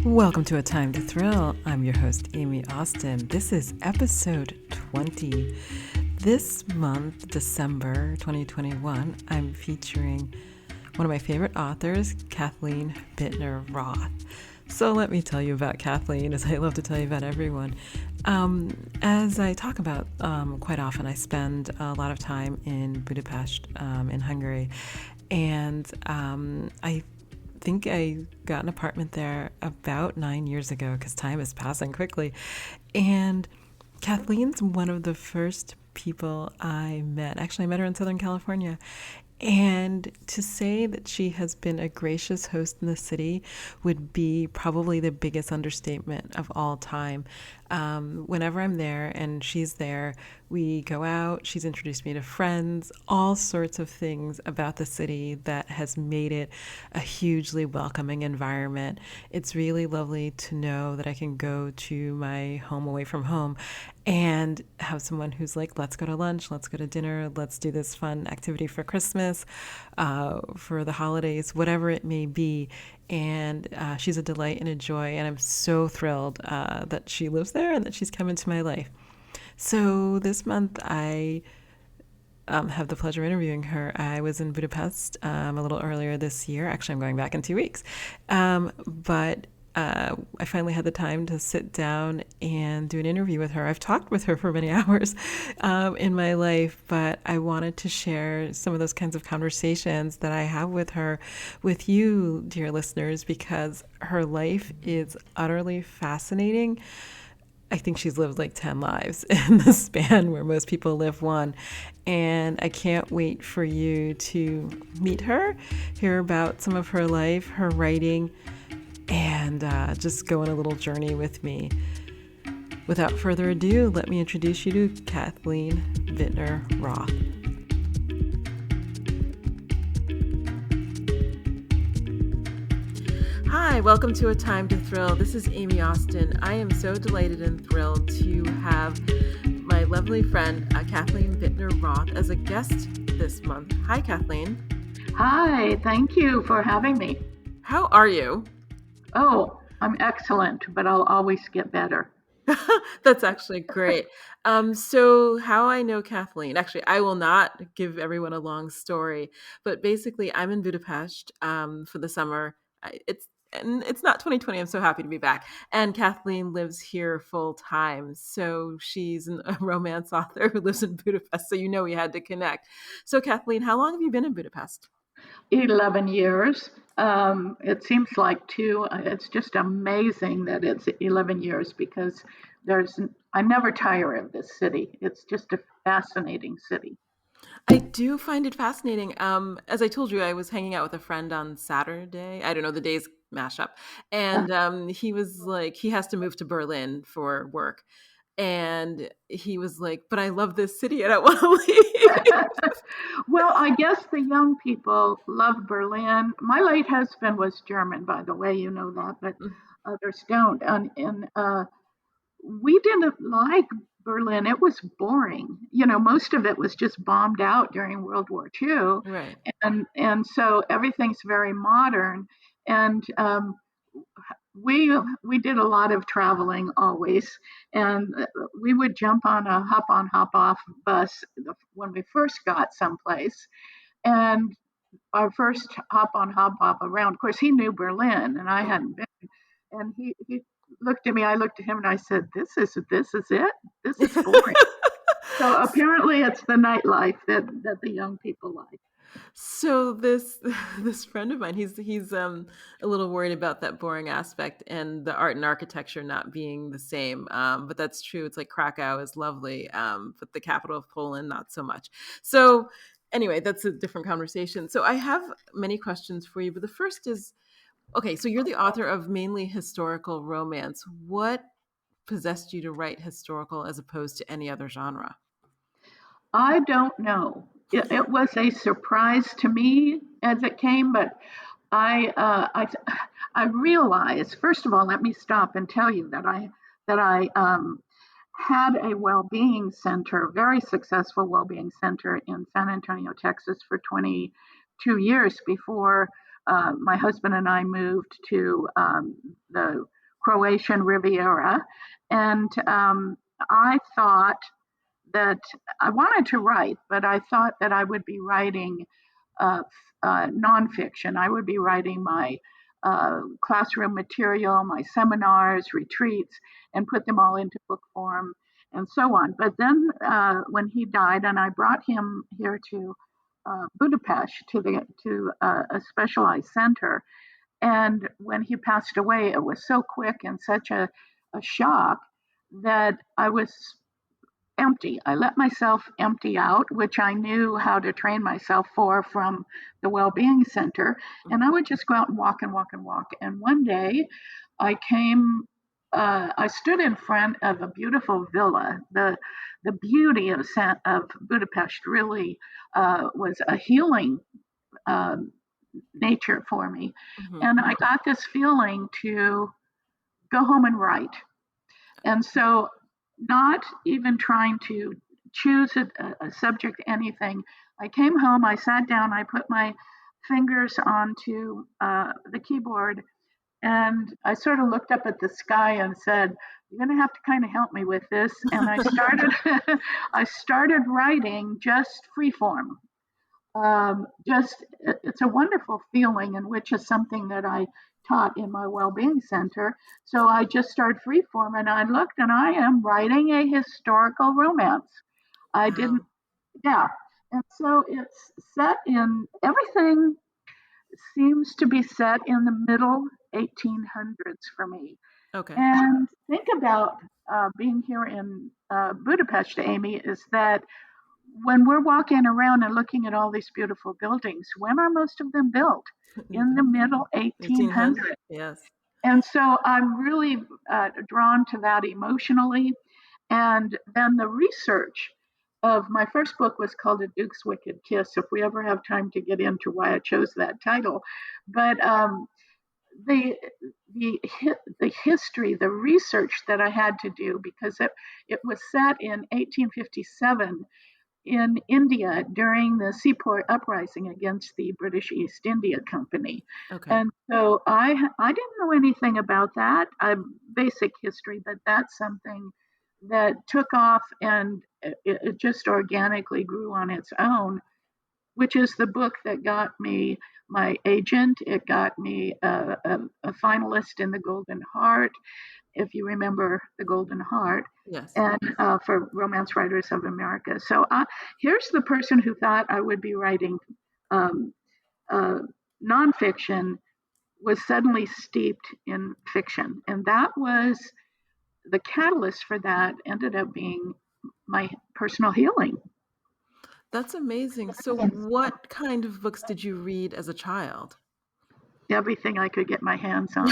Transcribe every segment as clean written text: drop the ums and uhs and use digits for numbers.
Welcome to A Time to Thrill. I'm your host, Aime Austin. This is episode 20. This month, December 2021, I'm featuring one of my favorite authors, Kathleen Bittner Roth. So let me tell you about Kathleen, as I love to tell you about everyone. As I talk about quite often, I spend a lot of time in Budapest, in Hungary, and I think I got an apartment there about 9 years ago because time is passing quickly. And Kathleen's one of the first people I met. Actually, I met her in Southern California. And to say that she has been a gracious host in the city would be probably the biggest understatement of all time. Whenever I'm there and she's there, we go out. She's introduced me to friends, all sorts of things about the city that has made it a hugely welcoming environment. It's really lovely to know that I can go to my home away from home and have someone who's like, let's go to lunch, let's go to dinner, let's do this fun activity for Christmas, for the holidays, whatever it may be. And she's a delight and a joy, and I'm so thrilled that she lives there and that she's come into my life. So this month I have the pleasure of interviewing her. I was in Budapest a little earlier this year. Actually, I'm going back in 2 weeks. But I finally had the time to sit down and do an interview with her. I've talked with her for many hours in my life, but I wanted to share some of those kinds of conversations that I have with her with you, dear listeners, because her life is utterly fascinating. I think she's lived like 10 lives in the span where most people live one. And I can't wait for you to meet her, hear about some of her life, her writing, and just go on a little journey with me. Without further ado, let me introduce you to Kathleen Bittner Roth. Hi, welcome to A Time to Thrill. This is Aime Austin. I am so delighted and thrilled to have my lovely friend, Kathleen Bittner Roth, as a guest this month. Hi, Kathleen. Hi, thank you for having me. How are you? Oh, I'm excellent, but I'll always get better. That's actually great. So how I know Kathleen, actually, I will not give everyone a long story, but basically I'm in Budapest for the summer. It's not 2020. I'm so happy to be back. And Kathleen lives here full time. So she's a romance author who lives in Budapest. So you know we had to connect. So Kathleen, how long have you been in Budapest? 11 years. It seems like two. It's just amazing that it's 11 years because I never tire of this city. It's just a fascinating city. I do find it fascinating. As I told you, I was hanging out with a friend on Saturday. I don't know, the days mash up. And he was like, he has to move to Berlin for work. And he was like, but I love this city. I don't want to leave. Well, I guess the young people love Berlin. My late husband was German, by the way, you know that, but others don't. And we didn't like Berlin. It was boring. You know, most of it was just bombed out during World War II, Right. and so everything's very modern. And we did a lot of traveling always, and we would jump on a hop on hop off bus when we first got someplace. And our first hop on hop off around, of course, he knew Berlin, and I hadn't been. And he looked at me, I looked at him, and I said, this is it? This is boring. So apparently it's the nightlife that the young people like. So this friend of mine, he's a little worried about that boring aspect and the art and architecture not being the same. But that's true. It's like Krakow is lovely, but the capital of Poland not so much. So anyway, that's a different conversation. So I have many questions for you, but the first is, okay, so you're the author of mainly historical romance. What possessed you to write historical as opposed to any other genre? I don't know. It was a surprise to me as it came, but I, uh, I, I realized, first of all, let me stop and tell you that I had a well-being center, very successful well-being center in San Antonio, Texas, for 22 years before my husband and I moved to the Croatian Riviera, and I thought that I wanted to write, but I thought that I would be writing uh, nonfiction. I would be writing my classroom material, my seminars, retreats, and put them all into book form and so on. But then when he died, and I brought him here to Budapest to a specialized center, and when he passed away, it was so quick and such a shock that I was empty. I let myself empty out, which I knew how to train myself for from the well-being center. And I would just go out and walk and walk and walk. And one day I came, I stood in front of a beautiful villa. The beauty of Budapest really was a healing um, nature for me. Mm-hmm. And I got this feeling to go home and write. And so, not even trying to choose a subject, anything, I came home, I sat down, I put my fingers onto the keyboard, and I sort of looked up at the sky and said, "You're going to have to kind of help me with this." And I started, I started writing just freeform. Just it's a wonderful feeling, and which is something that I taught in my well-being center. So I just started freeform, and I looked, and I am writing a historical romance. I didn't, Wow. yeah, and so it's set in everything seems to be set in the middle 1800s for me. Okay. And think about being here in Budapest, Amy, is that when we're walking around and looking at all these beautiful buildings, when are most of them built? In the middle 1800. 1800s. Yes. And so I'm really drawn to that emotionally. And then the research of my first book was called A Duke's Wicked Kiss, if we ever have time to get into why I chose that title. But the the history, the research that I had to do, because it was set in 1857 in India during the Sepoy uprising against the British East India Company. Okay. And so I didn't know anything about that. Basic history, but that's something that took off, and it just organically grew on its own, which is the book that got me my agent. It got me a finalist in the Golden Heart, if you remember the Golden Heart, Yes. and for Romance Writers of America. So here's the person who thought I would be writing um, uh, nonfiction was suddenly steeped in fiction, and that was the catalyst for that. Ended up being my personal healing. That's amazing. So, what kind of books did you read as a child? Everything I could get my hands on.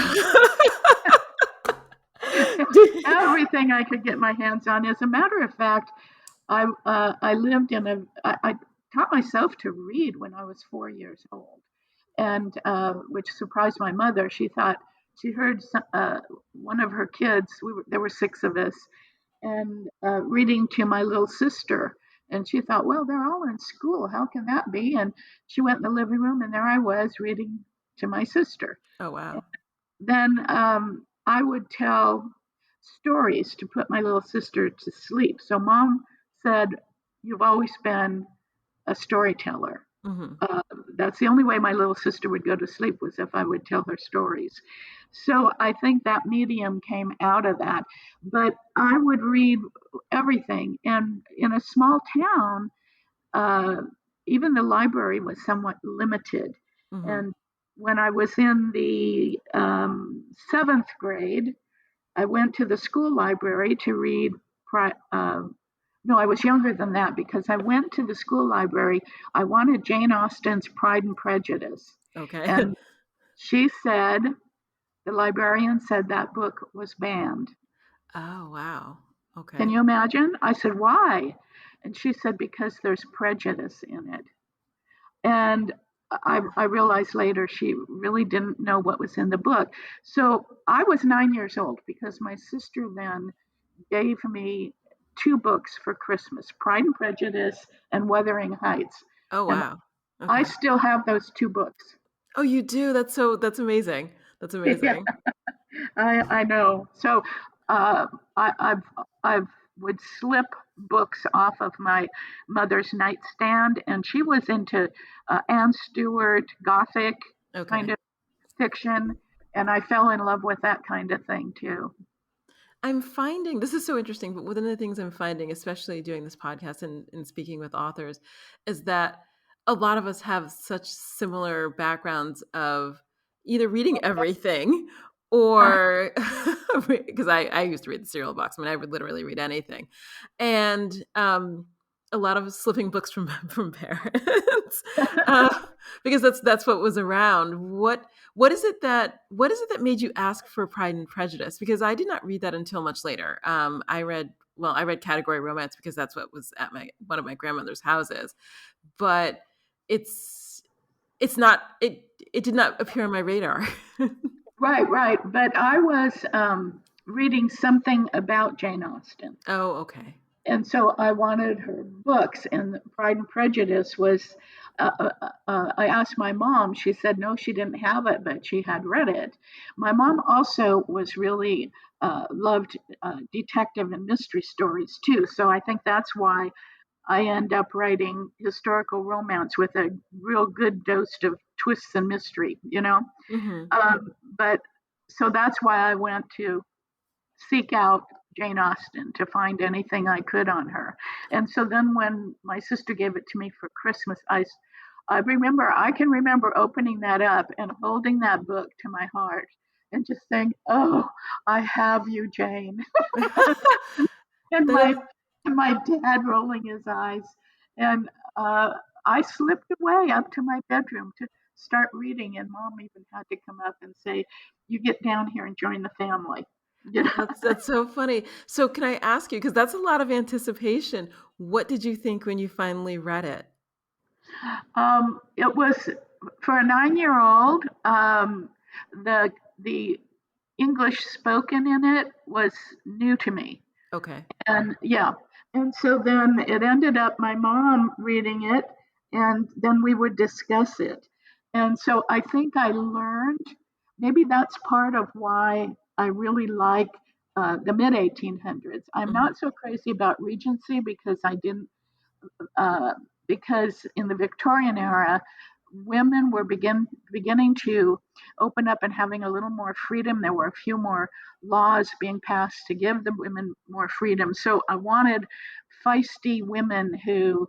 Did- Everything I could get my hands on. As a matter of fact, I lived in I taught myself to read when I was 4 years old, and which surprised my mother. She thought she heard one of her kids. There were six of us, and reading to my little sister. And she thought, well, they're all in school. How can that be? And she went in the living room, and there I was reading to my sister. Oh, wow. Then I would tell stories to put my little sister to sleep. So mom said, "You've always been a storyteller." Hmm. Uh, that's the only way my little sister would go to sleep, was if I would tell her stories. So I think that medium came out of that. But I would read everything. And in a small town, uh, even the library was somewhat limited. Hmm. And when I was in the seventh grade, I went to the school library to read. No, I was younger than that, because I went to the school library. I wanted Jane Austen's Pride and Prejudice. Okay. And she said, the librarian said that book was banned. Oh, wow. Can Okay. you imagine? I said, why? And she said, because there's prejudice in it. And I realized later she really didn't know what was in the book. So I was 9 years old, because my sister then gave me two books for Christmas, Pride and Prejudice and Wuthering Heights. Oh, And wow. I Okay. still have those two books. Oh, you do? That's amazing. That's Yeah, amazing. I know. So uh, I've would slip books off of my mother's nightstand, and she was into Anne Stewart Gothic kind Okay. of fiction, and I fell in love with that kind of thing too. I'm finding this is so interesting, but one of the things I'm finding, especially doing this podcast and speaking with authors, is that a lot of us have such similar backgrounds of either reading everything or because I used to read the cereal box. I mean, I would literally read anything. And a lot of slipping books from from parents. uh, because that's what was around. What is it that made you ask for Pride and Prejudice? Because I did not read that until much later. I read category romance because that's what was at my one of my grandmother's houses, but it's it's not it did not appear on my radar. Right, right. But I was reading something about Jane Austen. Oh, okay. And so I wanted her books, and Pride and Prejudice was. I asked my mom. She said no, she didn't have it, but she had read it. My mom also was really loved detective and mystery stories too. So I think that's why I end up writing historical romance with a real good dose of twists and mystery. Hmm. But so that's why I went to seek out Jane Austen to find anything I could on her. And so then when my sister gave it to me for Christmas, I can remember opening that up and holding that book to my heart and just saying, "Oh, I have you, Jane." and That my is and my dad rolling his eyes. And uh, I slipped away up to my bedroom to start reading, and mom even had to come up and say, "You get down here and join the family." You know? that's so funny. So can I ask you, because that's a lot of anticipation. What did you think when you finally read it? It was for a 9-year-old. The English spoken in it was new to me. Okay. And yeah, and so then it ended up my mom reading it, and then we would discuss it. And so I think I learned, maybe that's part of why I really like the mid 1800s. I'm Mhm. not so crazy about Regency because I didn't uh, because in the Victorian era, women were beginning to open up and having a little more freedom. There were a few more laws being passed to give the women more freedom. So I wanted feisty women who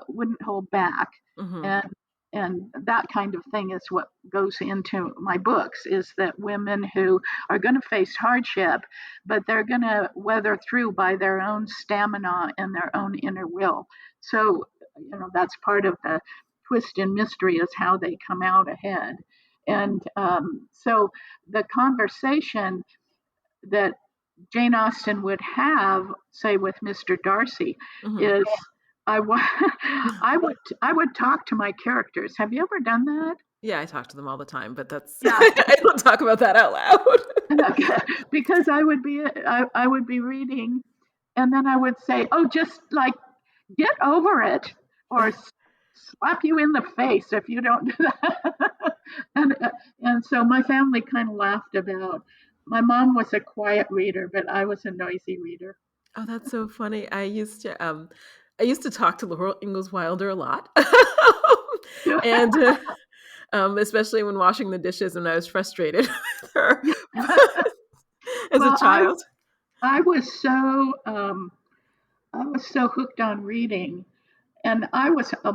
wouldn't hold back. Mhm. And and that kind of thing is what goes into my books, is that women who are going to face hardship, but they're going to weather through by their own stamina and their own inner will. So, that's part of the twist and mystery, is how they come out ahead. And so the conversation that Jane Austen would have, say, with Mr. Darcy, Mhm. is I, wa- I would talk to my characters. Have you ever done that? Yeah, I talk to them all the time, but that's Yeah, I don't talk about that out loud. because I would be reading, and then I would say, "Oh, just like get over it," or slap you in the face if you don't do that. And so my family kind of laughed about. My mom was a quiet reader, but I was a noisy reader. Oh, that's so funny. I used to talk to Laurel Ingalls Wilder a lot. And, especially when washing the dishes when I was frustrated with her as a Well, child. I was so I was so hooked on reading, and I was a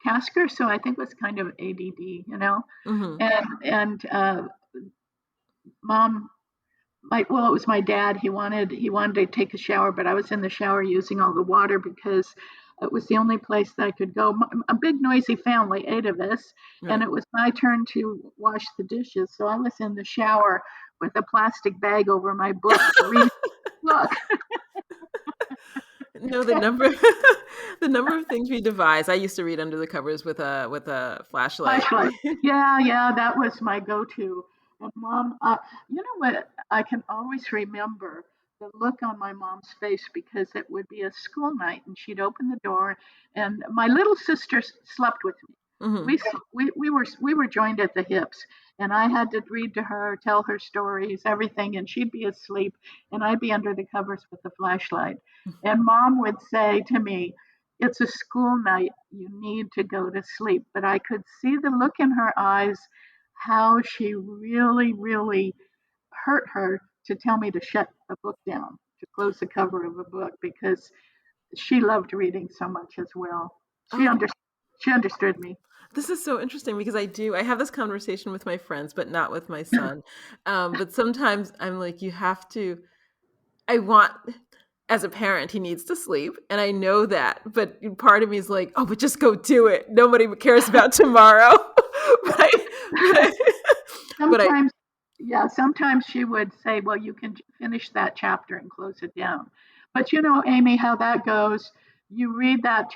tasker, so I think it was kind of ADD. Mhm. And mom, it was my dad. He wanted to take a shower, but I was in the shower using all the water because it was the only place that I could go. A big noisy family, 8 of us, and Right. it was my turn to wash the dishes. So I was in the shower with a plastic bag over my book, reading book. No, the number the number of things we devise. I used to read under the covers with a flashlight. Flashlight. Yeah, yeah, that was my go-to. And mom, you know what? I can always remember the look on my mom's face, because it would be a school night and she'd open the door, and my little sister slept with me. Mm-hmm. We were joined at the hips, and I had to read to her, tell her stories, everything, and she'd be asleep, and I'd be under the covers with the flashlight. And Mom would say to me, "It's a school night. You need to go to sleep." But I could see the look in her eyes, how she really, really hurt her to tell me to shut a book down, to close the cover of a book, because she loved reading so much as well. She Oh, under, she understood me. this is so interesting because I have this conversation with my friends, but not with my son. But sometimes I'm like, you have to. I want, as a parent, he needs to sleep, and I know that. But part of me is like, oh, but just go do it. Nobody cares about tomorrow. but I, but I, but I, Sometimes, yeah, sometimes she would say, "Well, you can finish that chapter and close it down." But you know, Amy, how that goes. You read that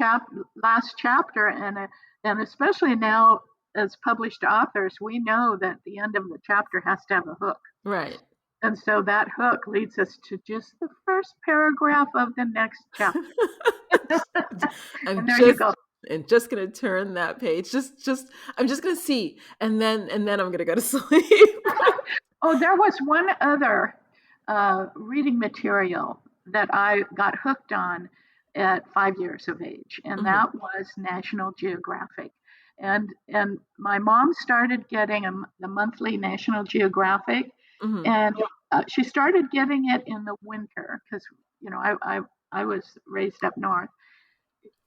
last chapter, and especially now as published authors, we know that the end of the chapter has to have a hook. right. And so that hook leads us to just the first paragraph of the next chapter. I'm And there you go. just gonna turn that page. I'm just gonna see, and then I'm gonna go to sleep. Oh, there was one other reading material that I got hooked on at 5 years of age, and Hmm. that was National Geographic. And my mom started getting the monthly National Geographic, Hmm. and she started getting it in the winter because I was raised up north,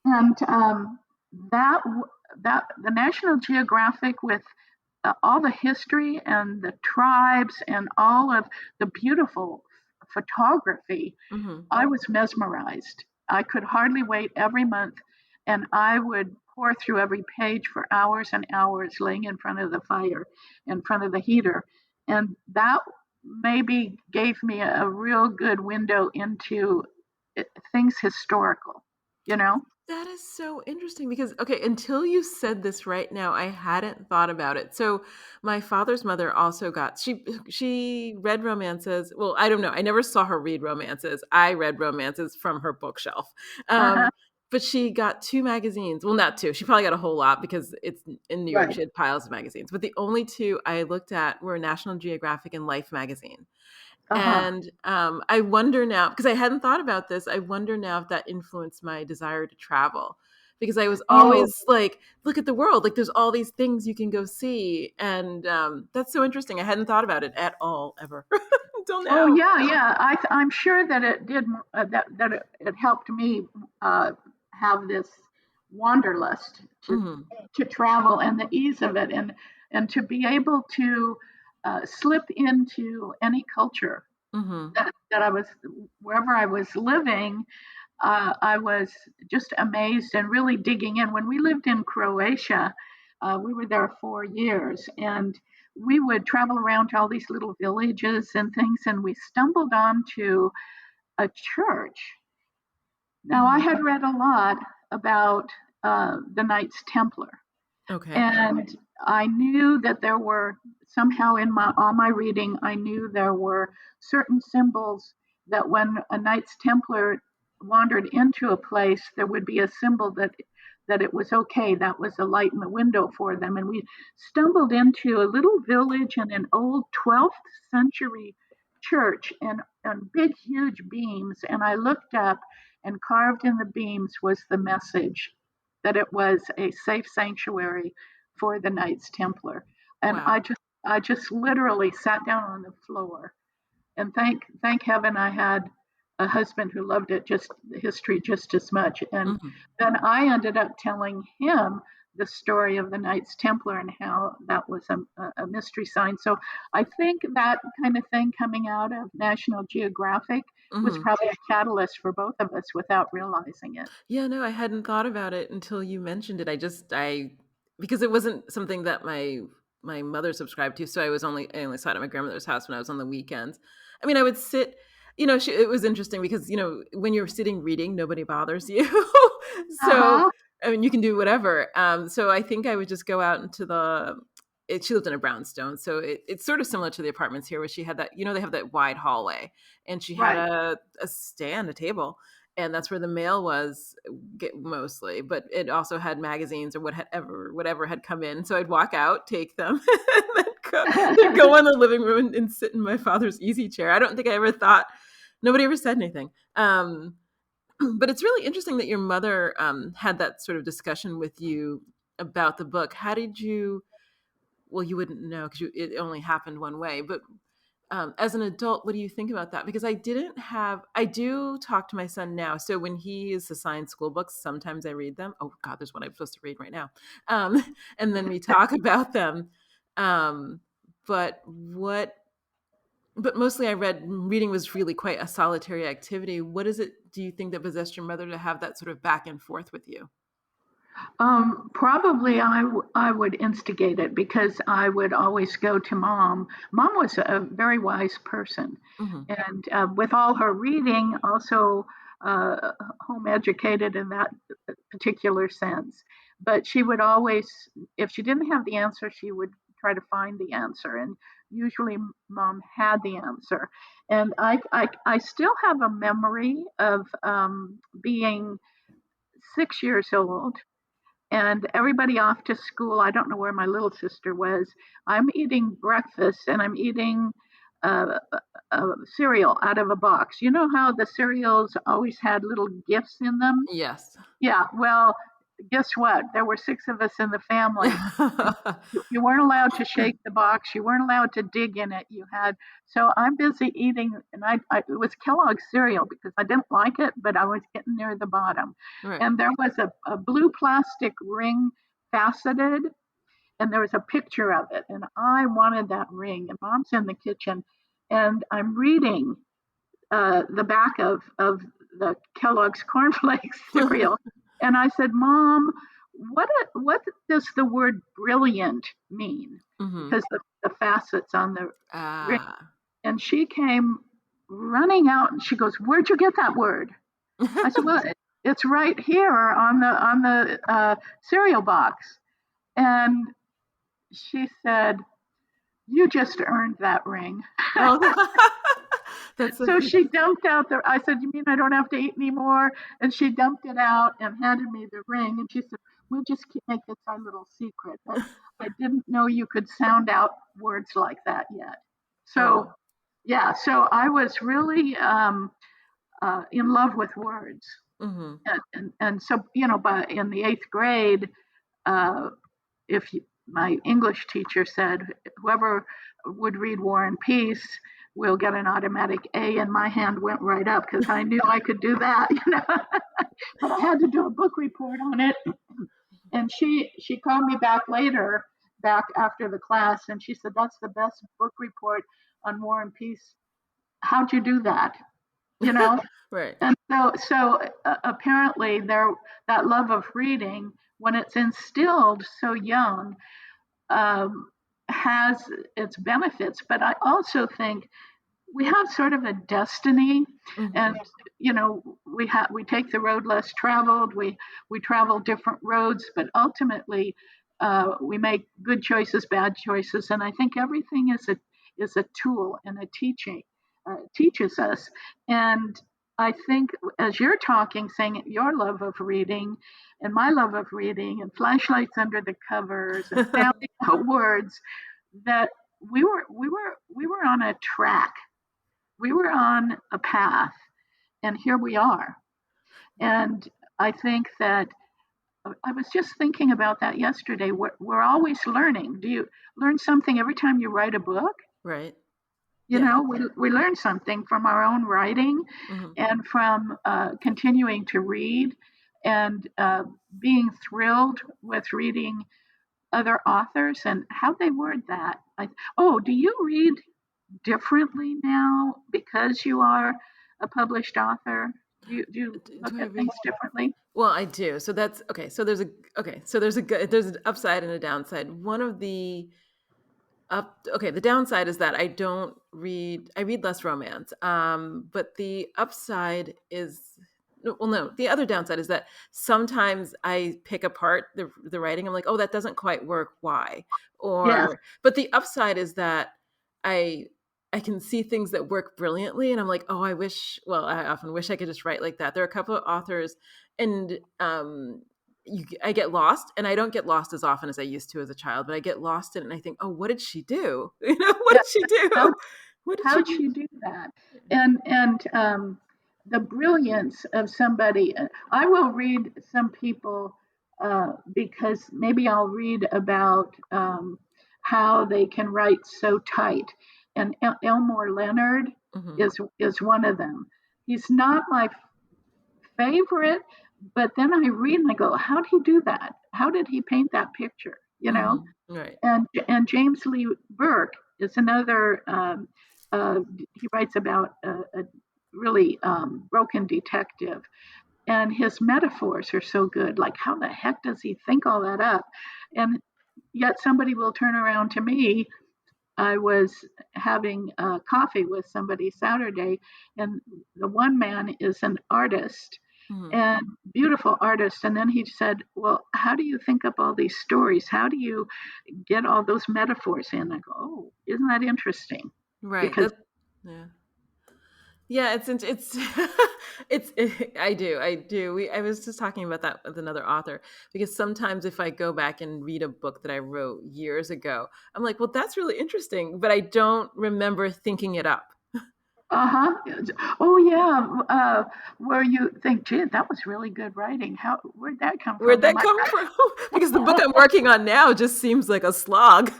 and that that the National Geographic with all the history and the tribes and all of the beautiful photography, Hmm. I was mesmerized. I could hardly wait every month, and I would pour through every page for hours and hours, laying in front of the fire, in front of the heater. And that maybe gave me a real good window into things historical, you know? That is so interesting because, okay, until you said this right now, I hadn't thought about it. So my father's mother also she read romances. Well, I don't know. I never saw her read romances. I read romances from her bookshelf. Uh-huh. But she got two magazines. Well, not two. She probably got a whole lot because it's in New York. Right. She had piles of magazines. But the only two I looked at were National Geographic and Life magazine. Uh-huh. And I wonder now, because I hadn't thought about this, I wonder now if that influenced my desire to travel. Because I was Oh, always like, look at the world, like there's all these things you can go see. And that's so interesting. I hadn't thought about it at all, ever, until oh now. yeah, yeah. I'm sure that it did that it helped me uh, have this wanderlust Hmm. to travel and the ease of it, and to be able to slip into any culture Hmm. that I was wherever I was living. I was just amazed and really digging in. When we lived in Croatia, we were there 4 years, and we would travel around to all these little villages and things, and we stumbled onto a church. Now, I Hmm. had read a lot about the Knights Templar, Okay. and I knew that there were somehow in my all my reading, I knew there were certain symbols that when a Knights Templar wandered into a place, there would be a symbol that it was okay. That was a light in the window for them. And we stumbled into a little village in an old 12th century church and big, huge beams. And I looked up, and carved in the beams was the message that it was a safe sanctuary for the Knights Templar. And Wow. I just literally sat down on the floor, and thank heaven I had a husband who loved it, just the history just as much. And Hmm. then I ended up telling him the story of the Knights Templar and how that was a mystery sign. So I think that kind of thing coming out of National Geographic was Hmm. probably a catalyst for both of us without realizing it. Yeah, no, I hadn't thought about it until you mentioned it. Because it wasn't something that my mother subscribed to, so I only saw it at my grandmother's house when I was on the weekends. I mean, I would sit, it was interesting because, when you're sitting reading, nobody bothers you. Uh So, huh. I mean, you can do whatever. So I think I would just go out into she lived in a brownstone, so it's sort of similar to the apartments here, where she had that, they have that wide hallway, and she had Right. a stand, a table, and that's where the mail was mostly, but it also had magazines or whatever had come in. So I'd walk out, take them, and then go in the living room and sit in my father's easy chair. I don't think I ever thought, nobody ever said anything. But it's really interesting that your mother had that sort of discussion with you about the book. How did you, well, you wouldn't know because it only happened one way, but as an adult, what do you think about that? Because I do talk to my son now. So when he is assigned school books, sometimes I read them. Oh God, there's one I'm supposed to read right now. And then we talk about them. Um, but mostly reading was really quite a solitary activity. What is it, do you think, that possessed your mother to have that sort of back and forth with you? Probably I would instigate it because I would always go to mom. Mom was a very wise person, Mm-hmm. and with all her reading, also home educated in that particular sense. But she would always, if she didn't have the answer, she would try to find the answer, and usually mom had the answer. And I still have a memory of being 6 years old and everybody off to school. I don't know where my little sister was. I'm eating breakfast and I'm eating cereal out of a box. You know how the cereals always had little gifts in them? Yes. Yeah, well, guess what? There were six of us in the family. You weren't allowed to shake the box. You weren't allowed to dig in it. You had, so I'm busy eating, and it was Kellogg's cereal because I didn't like it, but I was getting near the bottom. Right. And there was a blue plastic ring faceted, and there was a picture of it. And I wanted that ring. And mom's in the kitchen, and I'm reading the back of the Kellogg's cornflakes cereal. And I said, Mom, what does the word brilliant mean? Mm-hmm. Because the facets on the ring. Ah. And she came running out and she goes, Where'd you get that word? I said, Well, it's right here on the cereal box. And she said, You just earned that ring. Oh, that's so So cute. she dumped out the. I said, "You mean I don't have to eat anymore?" And she dumped it out and handed me the ring. And she said, "We'll just make this our little secret." But I didn't know you could sound out words like that yet. So Oh. yeah, so I was really in love with words, Mm-hmm. and so by in the eighth grade, uh, if you, my English teacher said, whoever would read War and Peace will get an automatic A, and my hand went right up because I knew I could do that, But I had to do a book report on it, and she called me back later, back after the class, and she said, "That's the best book report on War and Peace. How'd you do that?" You know, Right. and so apparently there that love of reading when it's instilled so young um, has its benefits, but I also think we have sort of a destiny, Mm-hmm. and we take the road less traveled. We travel different roads, but ultimately we make good choices, bad choices, and I think everything is a tool and a teaching teaches us. And I think as you're talking, saying your love of reading and my love of reading and flashlights under the covers and sounding out words, that we were on a track, we were on a path, and here we are. And I think that I was just thinking about that yesterday. We're always learning. Do you learn something every time you write a book? Right. Yeah. We learn something from our own writing Mm-hmm. and from continuing to read and being thrilled with reading other authors and how they word that. Do you read differently now because you are a published author? Do you look Do I at read? things differently? Well, I do. So that's okay. So there's an upside and a downside. One of the the downside is that I read less romance. But the upside is, well, no, the other downside is that sometimes I pick apart the writing. I'm like, oh, that doesn't quite work. Why? Yes. But the upside is that I I can see things that work brilliantly, and I'm like, oh, I often wish I could just write like that. There are a couple of authors, and I get lost, and I don't get lost as often as I used to as a child, but I get lost in it, and I think, oh, what did she do? What Yeah. did she How do? What did she how'd do? she do that? And the brilliance of somebody. I will read some people because maybe I'll read about how they can write so tight. And Elmore Leonard Hmm. is one of them. He's not my favorite, but then I read and I go, how did he do that? How did he paint that picture? You know, Hmm. Right. and James Lee Burke is another. Uh, he writes about a really broken detective, and his metaphors are so good. Like, how the heck does he think all that up? And yet, somebody will turn around to me. I was having coffee with somebody Saturday, and the one man is an artist Hmm. and beautiful artist. And then he said, well, how do you think up all these stories? How do you get all those metaphors in? I go, oh, isn't that interesting? Right. Because, Yeah. Yeah, it's I do. I was just talking about that with another author because sometimes if I go back and read a book that I wrote years ago, I'm like, well, that's really interesting, but I don't remember thinking it up. uh-huh. Oh, yeah. Where you think, gee, that was really good writing. Where'd that come Where'd from? that come from? Because the book I'm working on now just seems like a slog.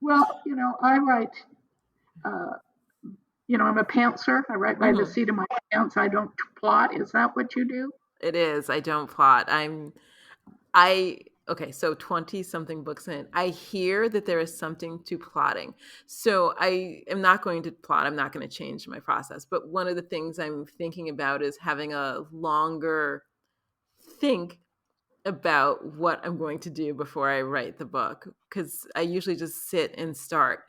Well, I write, uh, I'm a pantser. I write by the Hmm. seat of my pants. I don't plot. Is that what you do? It is. I don't plot. I okay, so 20 something books in. I hear that there is something to plotting. So I am not going to plot. I'm not going to change my process. But one of the things I'm thinking about is having a longer think about what I'm going to do before I write the book because I usually just sit and start.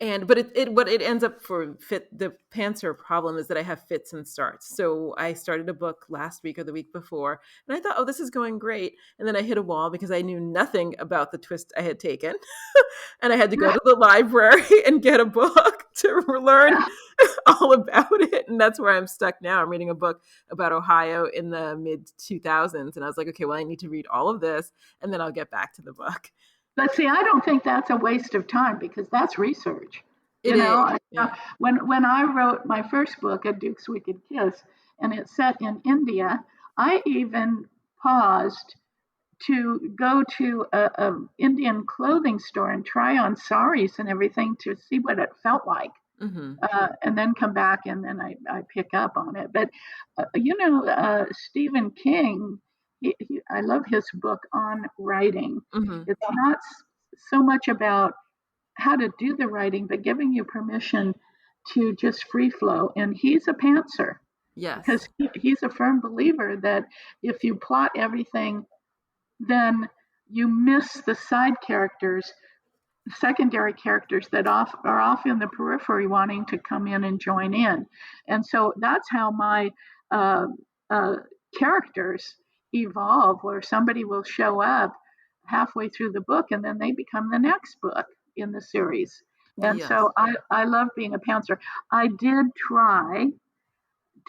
And but it what it ends up for fit the pantser problem is that I have fits and starts. So I started a book last week or the week before, and I thought, oh, this is going great. And then I hit a wall because I knew nothing about the twist I had taken. And I had to go to the library and get a book to learn all about it. And that's where I'm stuck now. I'm reading a book about Ohio in the mid 2000s. And I was like, okay, well, I need to read all of this and then I'll get back to the book. But see, I don't think that's a waste of time because that's research. It You is. know, Yeah. when I wrote my first book, A Duke's Wicked Kiss, and it's set in India, I even paused to go to a Indian clothing store and try on saris and everything to see what it felt like, Hmm. and then come back and then I pick up on it. But Stephen King, I love his book on writing. Hmm. It's not so much about how to do the writing, but giving you permission to just free flow. And he's a pantser because Yes. he's a firm believer that if you plot everything, then you miss the side characters, secondary characters that are off in the periphery wanting to come in and join in. And so that's how my uh, uh, characters evolve, where somebody will show up halfway through the book and then they become the next book in the series. And Yes. so I love being a pantser. I did try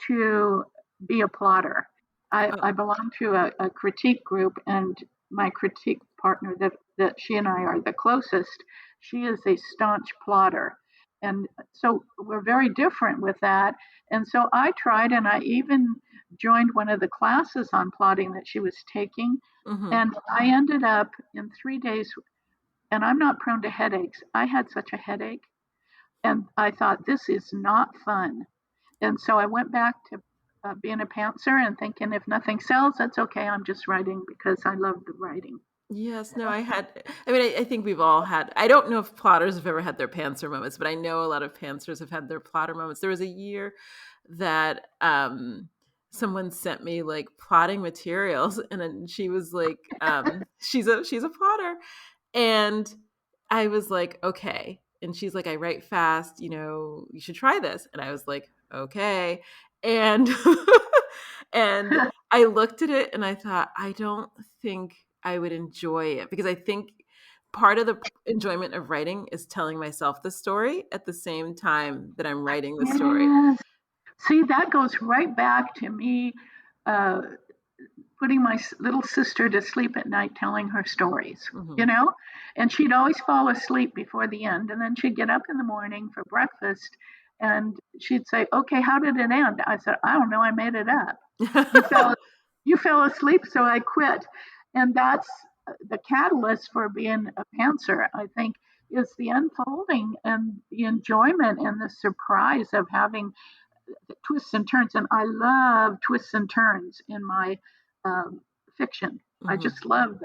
to be a plotter. Oh, I belong to a critique group, and my critique partner, that she and I are the closest, she is a staunch plotter. And so we're very different with that. And so I tried, and I even joined one of the classes on plotting that she was taking. hmm. And I ended up in 3 days, and I'm not prone to headaches. I had such a headache, and I thought, this is not fun. And so I went back to being a pantser and thinking, if nothing sells, that's okay. I'm just writing because I love the writing. Yes, no, I mean, I think we've all had, I don't know if plotters have ever had their pantser moments, but I know a lot of pantsers have had their plotter moments. There was a year that someone sent me like plotting materials and then she was like, she's a plotter. And I was like, okay. And she's like, I write fast, you should try this. And I was like, okay. And and I looked at it and I thought, I don't think I would enjoy it because I think part of the enjoyment of writing is telling myself the story at the same time that I'm writing the story. Yes. See, that goes right back to me uh, putting my little sister to sleep at night telling her stories, Mm-hmm. you know? And she'd always fall asleep before the end. And then she'd get up in the morning for breakfast and she'd say, "Okay, how did it end?" I said, "I don't know. I made it up. You fell, you fell asleep, so I quit." And that's the catalyst for being a pantser, I think, is the unfolding and the enjoyment and the surprise of having twists and turns, and I love twists and turns in my um, fiction. I Mm-hmm. just love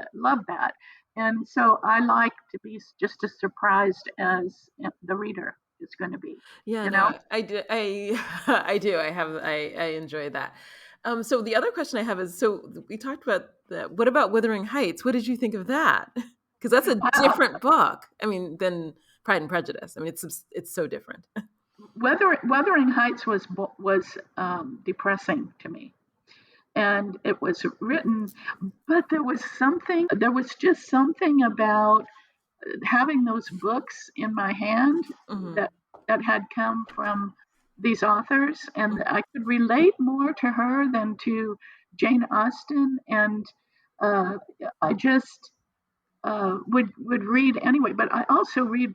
that, and so I like to be just as surprised as the reader is going to be. Yeah, You know, no, I do. I do. I enjoy that. So the other question I have is, so we talked about what about Withering Heights? What did you think of that? Because that's a wow. different book. I mean, than Pride and Prejudice. I mean, it's so different. Wuthering Heights was depressing to me, and it was written, but there was just something about having those books in my hand Hmm. that had come from these authors, and I could relate more to her than to Jane Austen, and uh, I just would read anyway. But I also read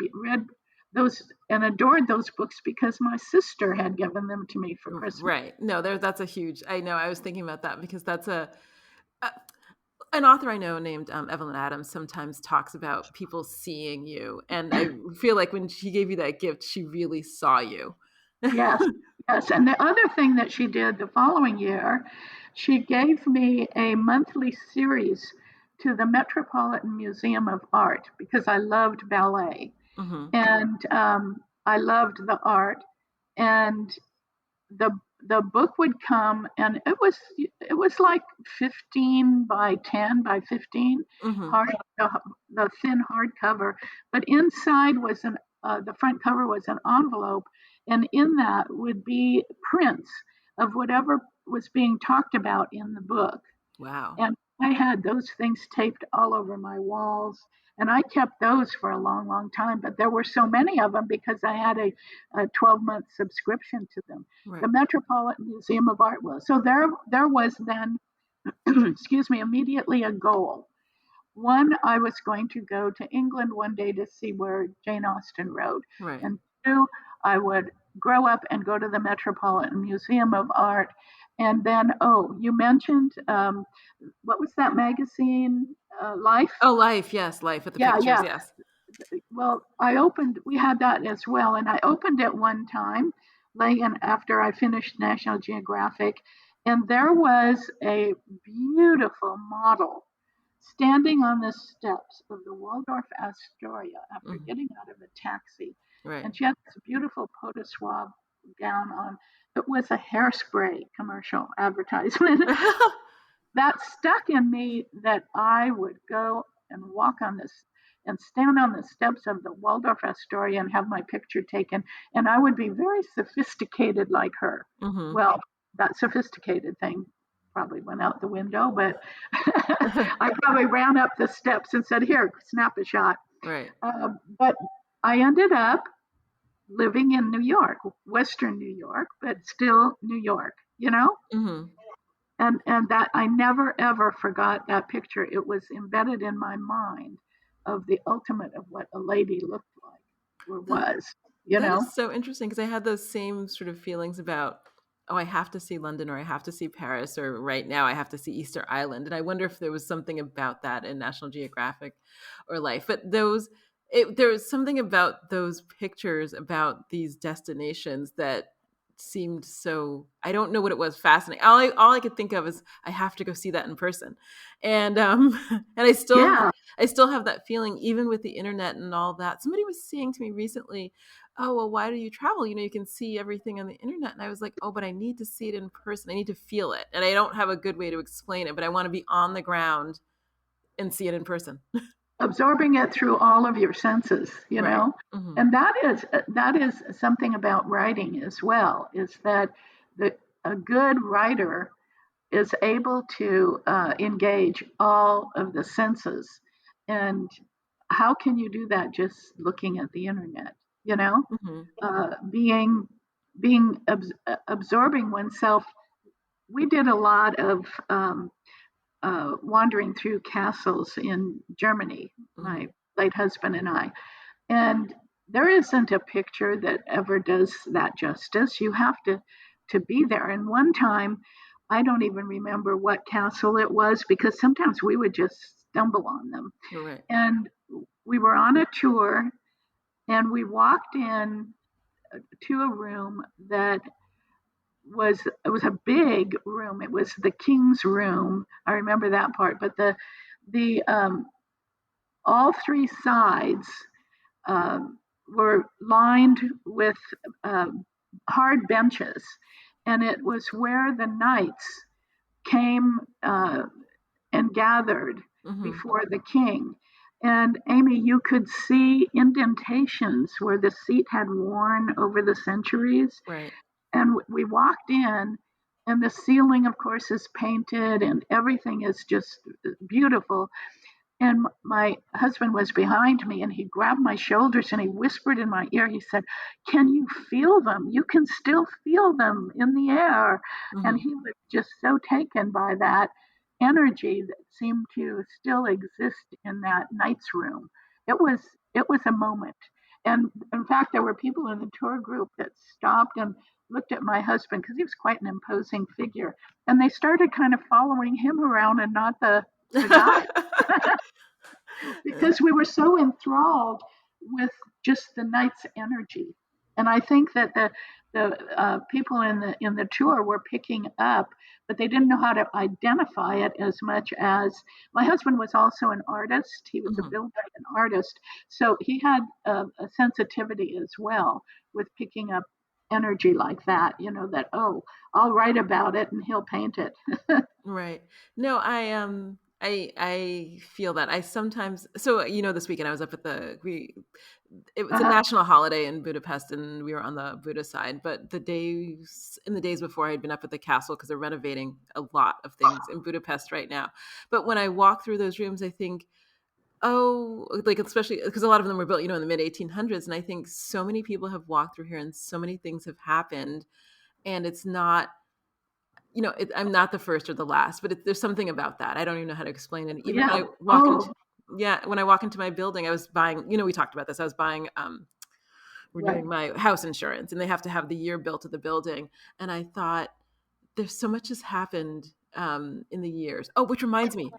those and adored those books because my sister had given them to me for Christmas. Right. No, that's a huge. I know. I was thinking about that because that's a an author I know named Evelyn Adams sometimes talks about people seeing you, and I feel like when she gave you that gift, she really saw you. Yes, yes. And the other thing that she did the following year, she gave me a monthly series to the Metropolitan Museum of Art because I loved ballet Hmm. and I loved the art. And the the book would come, and it was like 15 by 10 by 15 Hmm. hard, the thin hardcover, but inside was an the front cover was an envelope, and in that would be prints of whatever was being talked about in the book. Wow. And I had those things taped all over my walls. And I kept those for a long, long time. But there were so many of them because I had a 12-month subscription to them. Right. The Metropolitan Museum of Art was. So there was then, excuse me, immediately a goal. One, I was going to go to England one day to see where Jane Austen wrote. Right. And two, I would grow up and go to the Metropolitan Museum of Art. And then, oh, you mentioned what was that magazine? Life. Oh, Life. Yes, Life with the Yeah, pictures. yeah. Yes. Well, we had that as well, and I opened it one time, laying after I finished National Geographic, and there was a beautiful model standing on the steps of the Waldorf Astoria after Hmm. getting out of a taxi, Right. and she had this beautiful pot de soie gown on. It was a hairspray commercial advertisement. That stuck in me that I would go and walk on this and stand on the steps of the Waldorf Astoria and have my picture taken, and I would be very sophisticated like her. Hmm. Well, that sophisticated thing probably went out the window, but I probably ran up the steps and said, "Here, snap a shot." Right. But I ended up living in New York, Western New York, but still New York, you know? Hmm. And that I never ever forgot that picture. It was embedded in my mind of the ultimate of what a lady looked like or was, you That know. is so interesting because I had those same sort of feelings about, oh, I have to see London or I have to see Paris or right now I have to see Easter Island. And I wonder if there was something about that in National Geographic or Life. But there was something about those pictures about these destinations that seemed so, I don't know what it was, fascinating. All I could think of is I have to go see that in person. And and Yeah. I still have that feeling even with the internet and all that. Somebody was saying to me recently, oh, well, why do you travel? You know, you can see everything on the internet. And I was like, oh, but I need to see it in person. I need to feel it. And I don't have a good way to explain it, but I want to be on the ground and see it in person. Absorbing it through all of your senses, you Right. know. Hmm. And that is something about writing as well, is that the a good writer is able to engage all of the senses. And how can you do that just looking at the internet? You know, Mm-hmm. being absorbing oneself. We did a lot of wandering through castles in Germany, Mm-hmm. my late husband and I. And there isn't a picture that ever does that justice. You have to be there. And one time, I don't even remember what castle it was because sometimes we would just stumble on them. Right. And we were on a tour and we walked in to a room that it was a big room. It was the king's room. I remember that part. But the all three sides were lined with hard benches, and it was where the knights came and gathered Mm-hmm. before the king. And Amy, you could see indentations where the seat had worn over the centuries. Right. And we walked in, and the ceiling, of course, is painted, and everything is just beautiful. And my husband was behind me and he grabbed my shoulders and he whispered in my ear, he said, "Can you feel them? You can still feel them in the air." And Mm-hmm. he was just so taken by that energy that seemed to still exist in that night's room. It was it was a moment. And in fact, there were people in the tour group that stopped and looked at my husband because he was quite an imposing figure. And they started kind of following him around and not the guy because we were so enthralled with just the night's energy. And I think that the people in the tour were picking up, but they didn't know how to identify it as much as my husband was also an artist. He was a Mm-hmm. builder and artist, so he had a sensitivity as well with picking up energy like that. You know that, oh, I'll write about it and he'll paint it. Right. No, I feel that. I sometimes so this weekend I was up at it was a Uh-huh. national holiday in Budapest and we were on the Buda side, but the days before I had been up at the castle because they're renovating a lot of things in Budapest right now. But when I walk through those rooms, I think, oh, like especially because a lot of them were built, in the mid 1800s, and I think so many people have walked through here and so many things have happened, and it's not I'm not the first or the last, but there's something about that. I don't even know how to explain it. Even Yeah. when I walk into, Oh, yeah, when I walk into my building, I was buying, we talked about this. I was buying, right. renewing my house insurance and they have to have the year built of the building. And I thought, there's so much has happened in the years. Oh, which reminds me,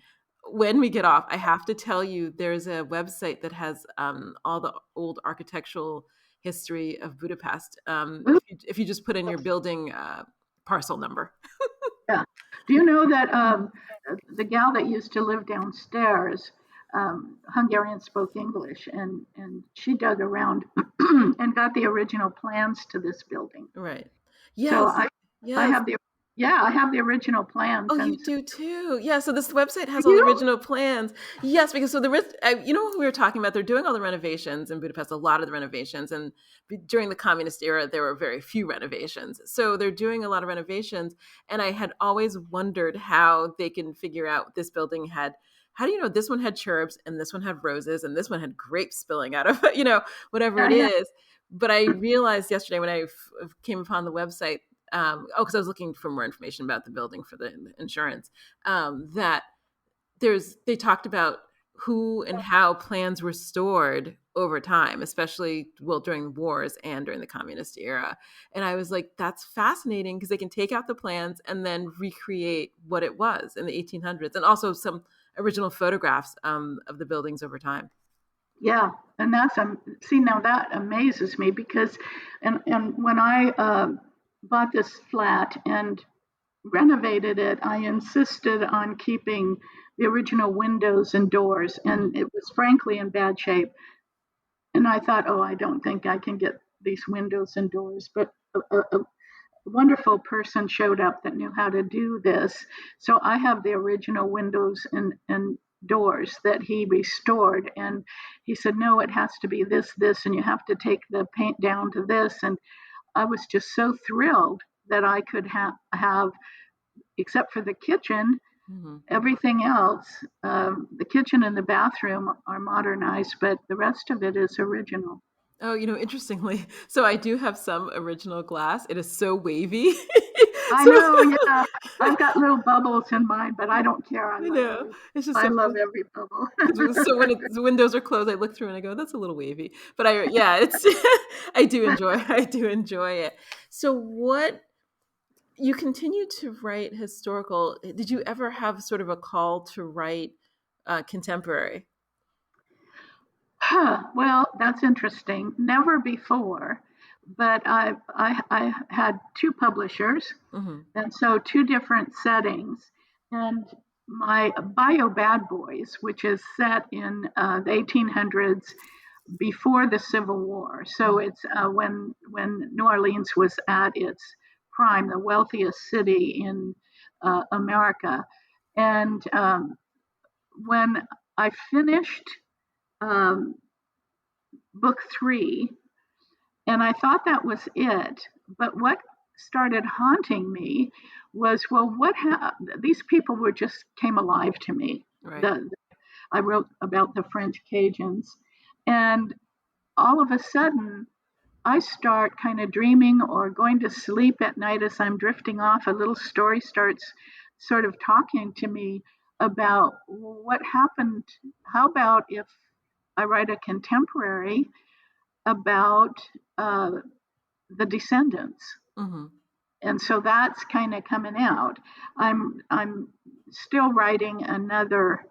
when we get off, I have to tell you, there's a website that has all the old architectural history of Budapest. If you just put in your building parcel number. Yeah. Do you know that the gal that used to live downstairs, Hungarian spoke English, and she dug around and got the original plans to this building. Right. So Yes. I Yes. have the yeah, I have the original Oh, plans, you and do too. Yeah. So this website do has all the you? original plans. Yes, because so what we were talking about, they're doing all the renovations in Budapest, a lot of the renovations, and during the communist era, there were very few renovations. So they're doing a lot of renovations, and I had always wondered how they can figure out this building had. How do you know this one had cherubs and this one had roses and this one had grapes spilling out of it, whatever Yeah, it yeah, is. But I realized yesterday when I came upon the website, because I was looking for more information about the building for the insurance, that they talked about who and how plans were stored over time, especially during the wars and during the communist era. And I was like, that's fascinating because they can take out the plans and then recreate what it was in the 1800s, and also some original photographs of the buildings over time. yeah. And that's see now that amazes me because, and when I bought this flat and renovated it, I insisted on keeping the original windows and doors, Hmm. and it was frankly in bad shape. And I thought, oh, I don't think I can get these windows and doors. But a wonderful person showed up that knew how to do this. So I have the original windows and doors that he restored. And he said, no, it has to be this, and you have to take the paint down to this. And I was just so thrilled that I could have except for the kitchen, Mm-hmm. Everything else, the kitchen and the bathroom are modernized, but the rest of it is original. Oh, interestingly, so I do have some original glass. It is so wavy. I So know, yeah. I've got little bubbles in mine, but I don't care. I know. It's just I so love every bubble. because so when the windows are closed, I look through and I go, "That's a little wavy." But yeah, it's I do enjoy it. So what you continue to write historical? Did you ever have sort of a call to write contemporary? Huh, well, that's interesting. Never before, but I had two publishers, Hmm. and so two different settings. And my Bio Bad Boys, which is set in the 1800s before the Civil War, so Hmm. it's when New Orleans was at its prime, the wealthiest city in America. And when I finished um, book three, and I thought that was it. But what started haunting me was, well, these people were just came alive to me. Right. The, I wrote about the French Cajuns, and all of a sudden, I start kind of dreaming or going to sleep at night as I'm drifting off. A little story starts sort of talking to me about what happened. How about if I write a contemporary about uh, the descendants? Hmm. And so that's kind of coming out. I'm still writing another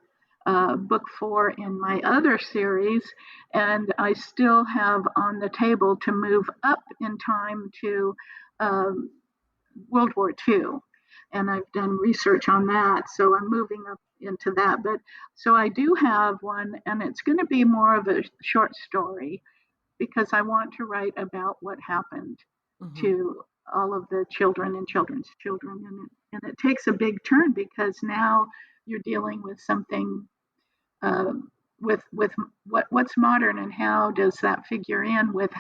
book four in my other series, and I still have on the table to move up in time to um, World War II, and I've done research on that, so I'm moving up into that. But so I do have one, and it's going to be more of a short story because I want to write about what happened Hmm. to all of the children and children's children. And it takes a big turn because now you're dealing with something uh, with what's modern and how does that figure in with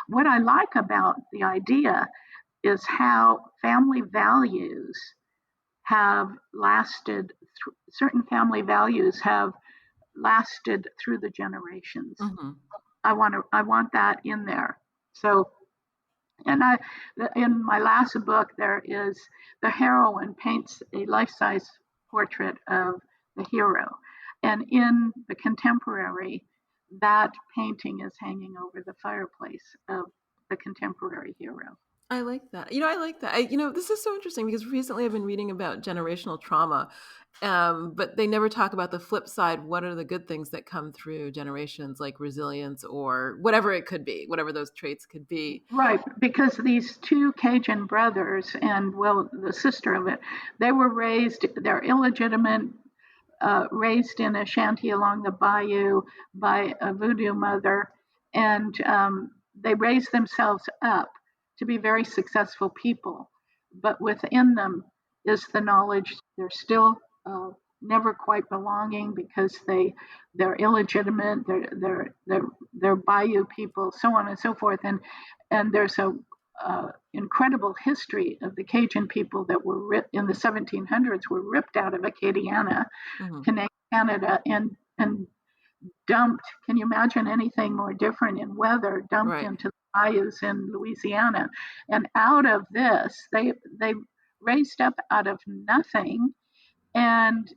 what I like about the idea is how family values have lasted certain family values have lasted through the generations. Hmm. I want that in there. So, and I, in my last book, there is the heroine paints a life-size portrait of the hero, and in the contemporary, that painting is hanging over the fireplace of the contemporary hero. I like that. I like that. This is so interesting because recently I've been reading about generational trauma, but they never talk about the flip side. What are the good things that come through generations, like resilience or whatever it could be, whatever those traits could be? Right, because these two Cajun brothers and, well, the sister of it, they're illegitimate, raised in a shanty along the bayou by a voodoo mother, and they raised themselves up to be very successful people. But within them is the knowledge they're still never quite belonging because they're illegitimate, they're bayou people, so on and so forth, and there's a incredible history of the Cajun people that were in the 1700s were ripped out of Acadiana, Hmm. Canada, and dumped. Can you imagine anything more different in weather? Dumped Right. into the bayous in Louisiana, and out of this, they raised up out of nothing, and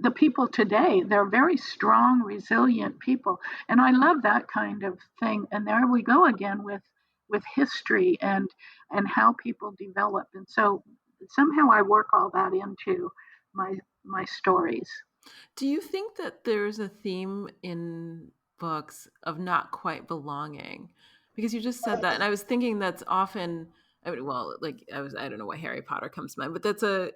the people today, they're very strong, resilient people, and I love that kind of thing. And there we go again with history and how people develop, and so somehow I work all that into my my stories. Do you think that there's a theme in books of not quite belonging? Because you just said that, and I was thinking that's often, I mean, well, like I don't know why Harry Potter comes to mind, but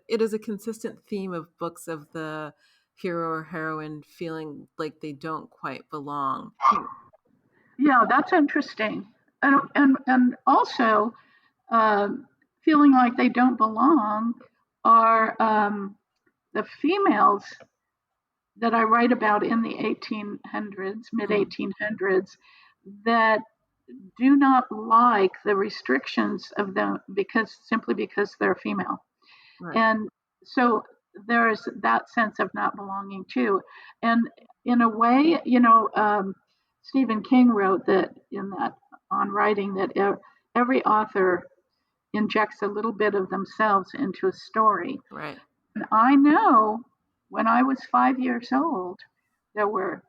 it is a consistent theme of books of the hero or heroine feeling like they don't quite belong. Yeah, that's interesting, and also um, feeling like they don't belong are the females that I write about in the 1800s, mid Mhm. 1800s, that do not like the restrictions of them because simply because they're female. Right. And so there's that sense of not belonging too. And in a way, Stephen King wrote that in that on writing that every author injects a little bit of themselves into a story. Right. And I know when I was 5 years old, there were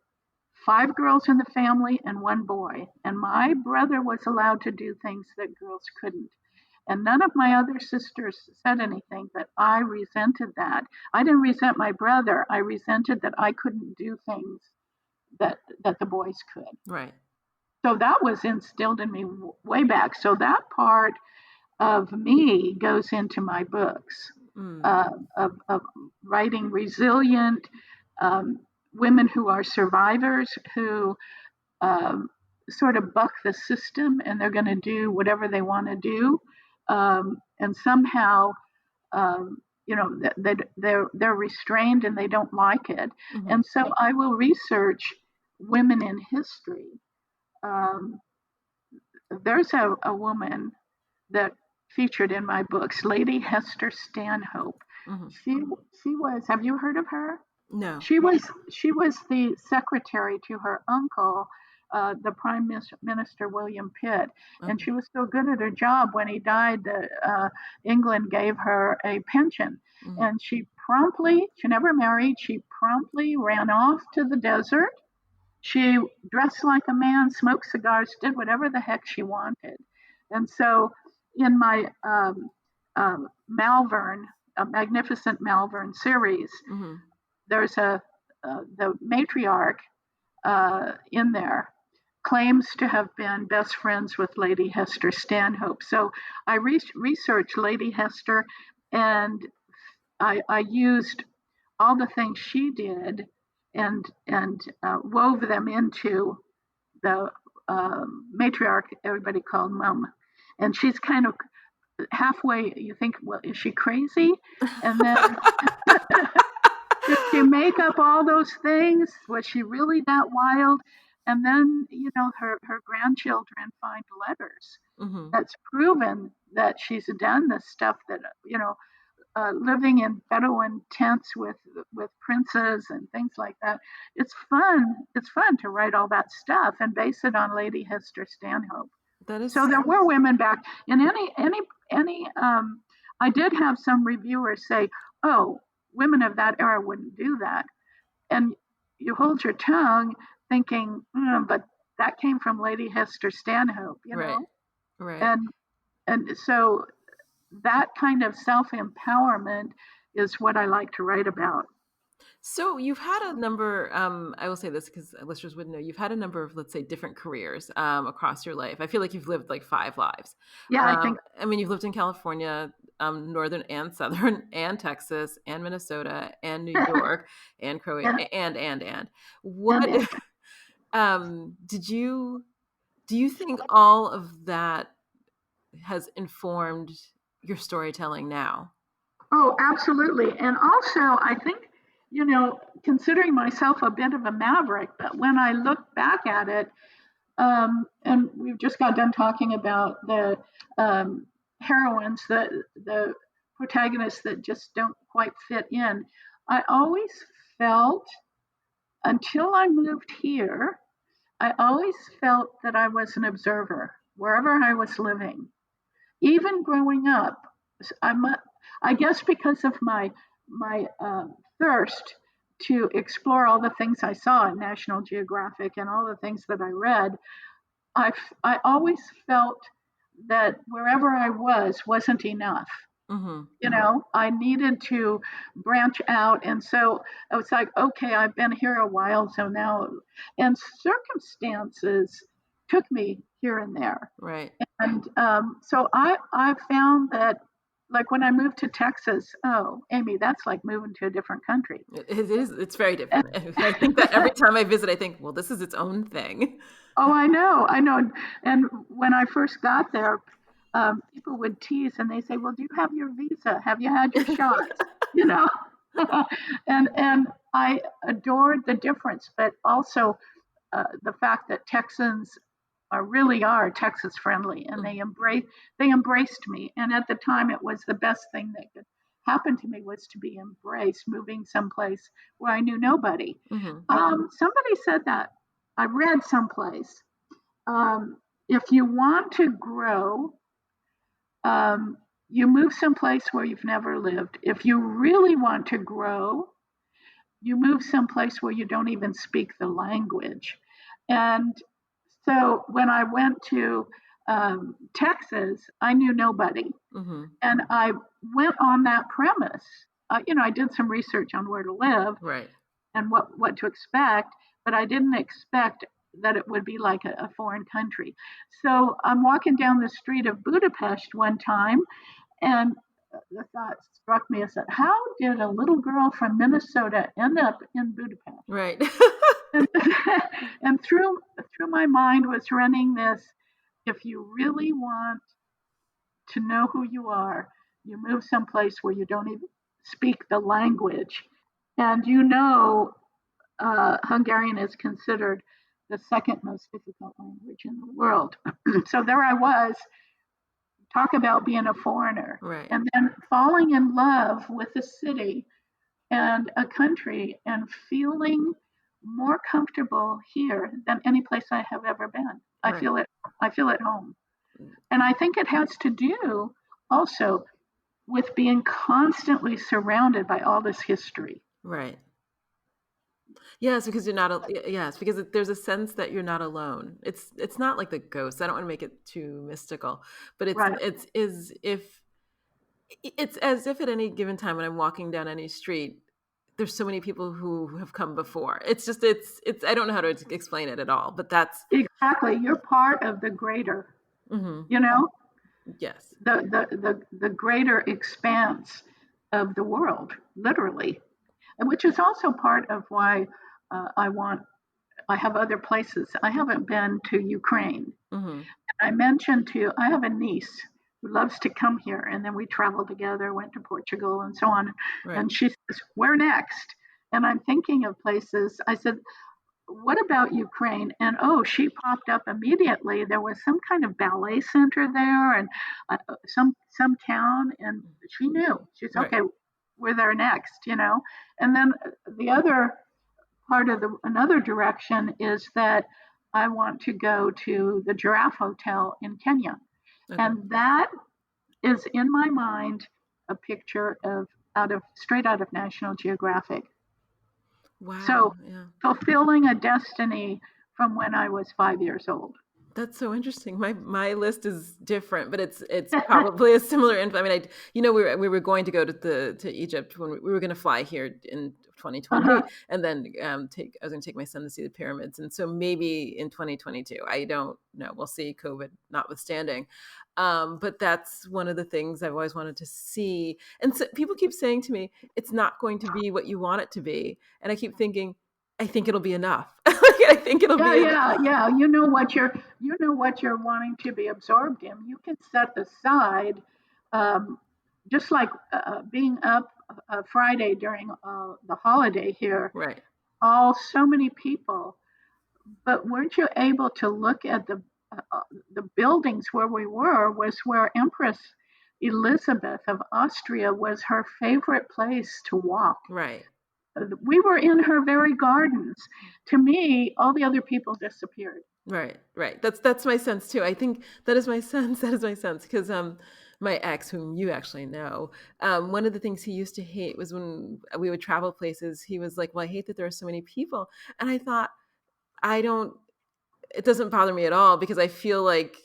5 girls in the family and 1 boy. And my brother was allowed to do things that girls couldn't. And none of my other sisters said anything, but I resented that. I didn't resent my brother. I resented that I couldn't do things that the boys could. Right. So that was instilled in me way back. So that part of me goes into my books of writing resilient women who are survivors who sort of buck the system and they're going to do whatever they want to do. And somehow, they're restrained and they don't like it. Mm-hmm. And so I will research women in history. There's a woman that featured in my books, Lady Hester Stanhope. Mm-hmm. She was. Have you heard of her? No. She was the secretary to her uncle, the Prime Minister William Pitt, and she was so good at her job. When he died, England gave her a pension, and she never married. She promptly ran off to the desert. She dressed like a man, smoked cigars, did whatever the heck she wanted. And so in my Malvern, a Magnificent Malvern series, there's the matriarch in there claims to have been best friends with Lady Hester Stanhope. So I researched Lady Hester, and I used all the things she did and wove them into the matriarch everybody called Mum. And she's kind of halfway, you think, well, is she crazy? And then did she make up all those things? Was she really that wild? And then, her grandchildren find letters that's proven that she's done this stuff that, living in Bedouin tents with princes and things like that. It's fun. It's fun to write all that stuff and base it on Lady Hester Stanhope. That is so there were women back in any. I did have some reviewers say, "Oh, women of that era wouldn't do that," and you hold your tongue, thinking, "But that came from Lady Hester Stanhope," know. Right. And so that kind of self-empowerment is what I like to write about. So you've had a number, I will say this because listeners would know, you've had a number of, let's say, different careers across your life. I feel like you've lived like 5 lives. Yeah, I think. I mean, you've lived in California, Northern and Southern and Texas and Minnesota and New York and Croatia and. What do you think all of that has informed your storytelling now? Oh, absolutely. And also, I think, considering myself a bit of a maverick, but when I look back at it, and we've just got done talking about the heroines, the protagonists that just don't quite fit in, I always felt, until I moved here, I always felt that I was an observer wherever I was living. Even growing up, I guess because of my thirst to explore all the things I saw in National Geographic and all the things that I read, I always felt that wherever I wasn't enough. I needed to branch out. And so I was like, okay, I've been here a while. So now, and circumstances took me here and there. Right. And so I found that, like when I moved to Texas, oh, Amy, that's like moving to a different country. It is. It's very different. I think that every time I visit, I think, well, this is its own thing. Oh, I know. And when I first got there, people would tease and they say, well, do you have your visa? Have you had your shots? And I adored the difference, but also the fact that Texans really are Texas friendly, and they embraced me. And at the time, it was the best thing that could happened to me was to be embraced, moving someplace where I knew nobody. Mm-hmm. Somebody said that. I read someplace. If you want to grow, um, you move someplace where you've never lived. If you really want to grow, you move someplace where you don't even speak the language. And so when I went to Texas, I knew nobody. Mm-hmm. And I went on that premise. I did some research on where to live Right. and what to expect, but I didn't expect that it would be like a foreign country. So I'm walking down the street of Budapest one time, and the thought struck me, I said, how did a little girl from Minnesota end up in Budapest? Right. And, and through my mind was running this: if you really want to know who you are, you move someplace where you don't even speak the language. And Hungarian is considered the second most difficult language in the world. So there I was, talk about being a foreigner, Right. and then falling in love with a city and a country and feeling more comfortable here than any place I have ever been. Right. I feel at home. And I think it has to do also with being constantly surrounded by all this history. Right. Yes, because you're not. Yes, because there's a sense that you're not alone. It's not like the ghost. I don't want to make it too mystical, but Right. it's as if at any given time when I'm walking down any street, there's so many people who have come before. It's I don't know how to explain it at all, but that's Exactly. You're part of the greater, mm-hmm. you know, Yes. the greater expanse of the world, literally, which is also part of why I have other places. I haven't been to Ukraine. Mm-hmm. I mentioned I have a niece who loves to come here, and then we traveled together, went to Portugal and so on. Right. And she says, where next? And I'm thinking of places. I said, what about Ukraine? And she popped up immediately. There was some kind of ballet center there, and some town, and she knew. She's Right. okay. We're there next, And then the other part of another direction is that I want to go to the Giraffe Hotel in Kenya, Okay. and that is in my mind a picture of straight out of National Geographic. Wow. So yeah. fulfilling a destiny from when I was 5 years old. That's so interesting. My list is different, but it's probably a similar. I mean, we were going to go to Egypt when we were going to fly here in 2020, Uh-huh. and then I was going to take my son to see the pyramids, and so maybe in 2022. I don't know. We'll see. COVID notwithstanding, but that's one of the things I've always wanted to see. And so people keep saying to me, "It's not going to be what you want it to be," and I keep thinking, I think it'll be enough. I think it'll be. Yeah. You know what you're wanting to be absorbed in. You can set aside, just like being up Friday during the holiday here. Right. So many people, but weren't you able to look at the buildings where we was where Empress Elizabeth of Austria was her favorite place to walk. Right. We were in her very gardens. To me, all the other people disappeared. Right. That's my sense too. I think that is my sense. Because my ex, whom you actually know, one of the things he used to hate was when we would travel places. He was like, "Well, I hate that there are so many people," and I thought, it doesn't bother me at all because I feel like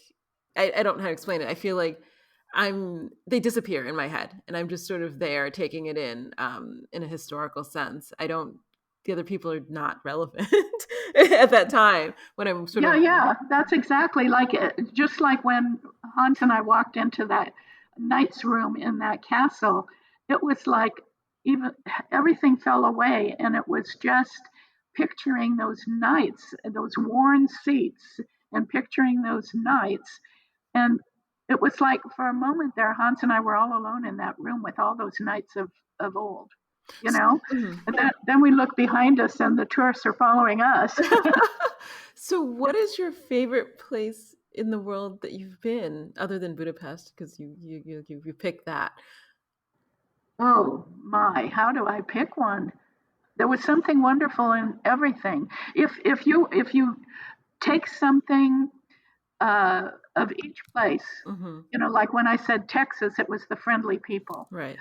I don't know how to explain it. I feel like they disappear in my head, and I'm just sort of there taking it in a historical sense. The other people are not relevant at that time when I'm sort of. Yeah, that's exactly like it. Just like when Hans and I walked into that knight's room in that castle, it was like even everything fell away, and it was just picturing those knights, those worn seats, and picturing those knights. And it was like for a moment there, Hans and I were all alone in that room with all those knights of old. Mm-hmm. And then we look behind us and the tourists are following us. So what is your favorite place in the world that you've been other than Budapest? Because you picked that. Oh my, how do I pick one? There was something wonderful in everything. If you take something of each place, Mm-hmm. like when I said Texas, it was the friendly people. Right.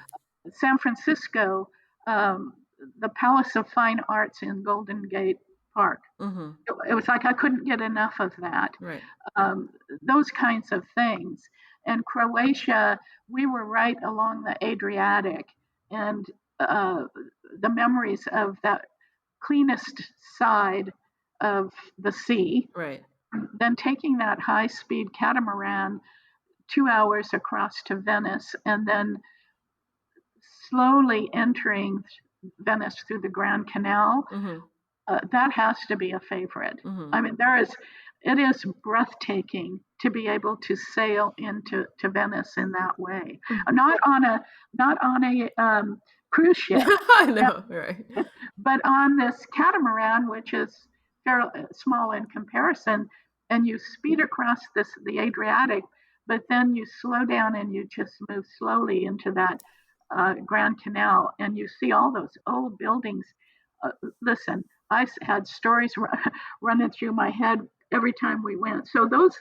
San Francisco, um, the Palace of Fine Arts in Golden Gate Park. Mm-hmm. It was like I couldn't get enough of that. Right. Um, those kinds of things. And Croatia, we were right along the Adriatic, and uh, the memories of that cleanest side of the sea. Right. Then taking that high speed catamaran 2 hours across to Venice, and then slowly entering Venice through the Grand Canal, Mm-hmm. that has to be a favorite. Mm-hmm. I mean, it is breathtaking to be able to sail into Venice in that way. Not on a cruise ship, I know. Right. but on this catamaran, which is fairly small in comparison, and you speed across the Adriatic, but then you slow down and you just move slowly into that Grand Canal, and you see all those old buildings. Listen, I had stories running through my head every time we went. So those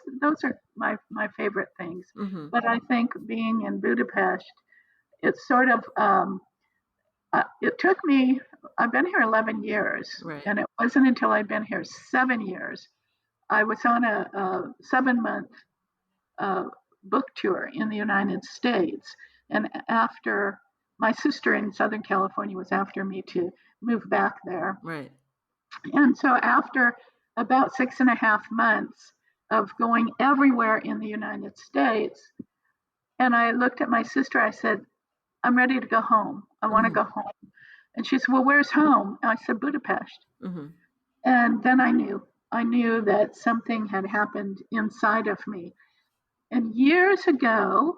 are my favorite things. Mm-hmm. But I think being in Budapest, it's sort of it took me. I've been here 11 years, Right. and it wasn't until I'd been here 7 years. I was on a 7 month uh, book tour in the United States. And after my sister in Southern California was after me to move back there. Right. And so after about 6.5 months of going everywhere in the United States, and I looked at my sister, I said, I'm ready to go home. I want to Mm-hmm. go home. And she said, well, where's home? And I said, Budapest. Mm-hmm. And then I knew that something had happened inside of me. And years ago,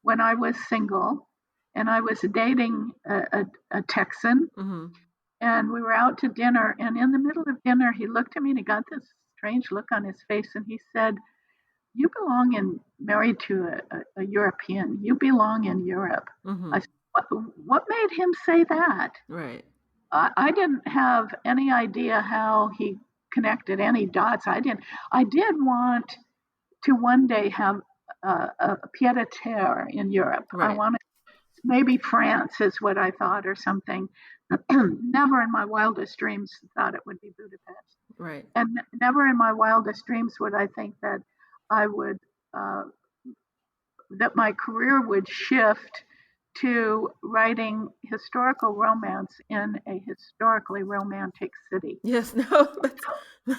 when I was single and I was dating a Texan, Mm-hmm. and we were out to dinner, and in the middle of dinner, he looked at me and he got this strange look on his face, and he said, you belong in married to a European. You belong in Europe. Mm-hmm. I said, what made him say that? Right. I didn't have any idea how he connected any dots. I did want to one day have a pied a terre in Europe. I Right. wanted, maybe France is what I thought, or something. Never in my wildest dreams thought it would be Budapest. Right. And never in my wildest dreams would I think that I would, uh, that my career would shift to writing historical romance in a historically romantic city. Yes. No. That's.